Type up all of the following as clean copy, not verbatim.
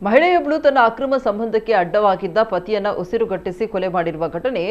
ಮಹಿಳೆಯೊಬ್ಬಳು ತನ್ನ ಅಕ್ರಮ ಸಂಬಂಧಕ್ಕೆ ಅಡ್ಡವಾಗಿದ್ದ ಪತಿಯನ್ನ ಉಸಿರುಗಟ್ಟಿಸಿ ಕೊಲೆ ಮಾಡಿರುವ ಘಟನೆ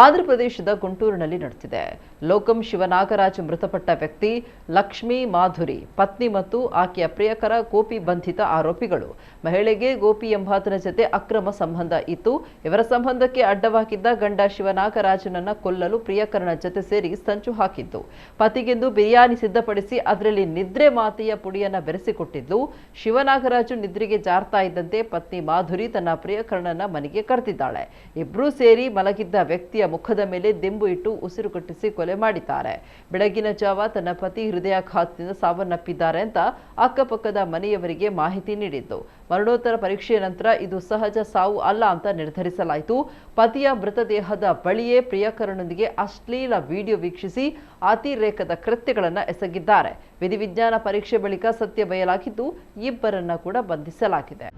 ಆಂಧ್ರಪ್ರದೇಶದ ಗುಂಟೂರಿನಲ್ಲಿ ನಡೆದಿದೆ. ಲೋಕಂ ಶಿವನಾಗರಾಜ್ ಮೃತಪಟ್ಟ ವ್ಯಕ್ತಿ ಲಕ್ಷ್ಮೀ ಮಾಧುರಿ ಪತ್ನಿ ಮತ್ತು ಆಕೆಯ ಪ್ರಿಯಕರ ಗೋಪಿ ಬಂಧಿತ ಆರೋಪಿಗಳು. ಮಹಿಳೆಗೆ ಗೋಪಿ ಎಂಬಾತನ ಜೊತೆ ಅಕ್ರಮ ಸಂಬಂಧ ಇತ್ತು. ಇವರ ಸಂಬಂಧಕ್ಕೆ ಅಡ್ಡವಾಗಿದ್ದ ಗಂಡ ಶಿವನಾಗರಾಜನನ್ನ ಕೊಲ್ಲಲು ಪ್ರಿಯಕರನ ಜೊತೆ ಸೇರಿ ಸಂಚು ಹಾಕಿದ್ದು. ಪತಿಗೆಂದು ಬಿರಿಯಾನಿ ಸಿದ್ಧಪಡಿಸಿ ಅದರಲ್ಲಿ ನಿದ್ರೆ ಮಾತೆಯ ಪುಡಿಯನ್ನ ಬೆರೆಸಿಕೊಟ್ಟಿದ್ಲು. ಶಿವನಾಗರಾಜು ನಿದ್ರೆಗೆ ಜಾರ್ತಾ ಇದ್ದಂತೆ ಪತ್ನಿ ಮಾಧುರಿ ತನ್ನ ಪ್ರಿಯಕರನನ್ನ ಮನೆಗೆ ಕರೆದಿದ್ದಾಳೆ. ಇಬ್ರು ಸೇರಿ ಮಲಗಿದ್ದ ವ್ಯಕ್ತಿಯ ಮುಖದ ಮೇಲೆ ದಿಂಬು ಇಟ್ಟು ಉಸಿರುಗಟ್ಟಿಸಿ ಕೊಲೆ ಮಾಡಿದ್ದಾರೆ. ಬೆಳಗಿನ ಜಾವ ತನ್ನ ಪತಿ ಹೃದಯಾಘಾತದಿಂದ ಸಾವನ್ನಪ್ಪಿದ್ದಾರೆ ಅಂತ ಅಕ್ಕಪಕ್ಕದ ಮನೆಯವರಿಗೆ ಮಾಹಿತಿ ನೀಡಿದ್ದು. ಮರಣೋತ್ತರ ಪರೀಕ್ಷೆಯ ನಂತರ ಇದು ಸಹಜ ಸಾವು ಅಲ್ಲ ಅಂತ ನಿರ್ಧರಿಸಲಾಯಿತು. ಪತಿಯ ಮೃತದೇಹದ ಬಳಿಯೇ ಪ್ರಿಯಕರನೊಂದಿಗೆ ಅಶ್ಲೀಲ ವಿಡಿಯೋ ವೀಕ್ಷಿಸಿ ಅತಿರೇಕದ ಕೃತ್ಯಗಳನ್ನು ಎಸಗಿದ್ದಾರೆ. ವಿಧಿವಿಜ್ಞಾನ ಪರೀಕ್ಷೆ ಬಳಿಕ ಸತ್ಯ ಬಯಲಾಗಿದ್ದು ಇಬ್ಬರನ್ನ ಕೂಡ ಬಂಧಿಸಲಾಗಿದೆ.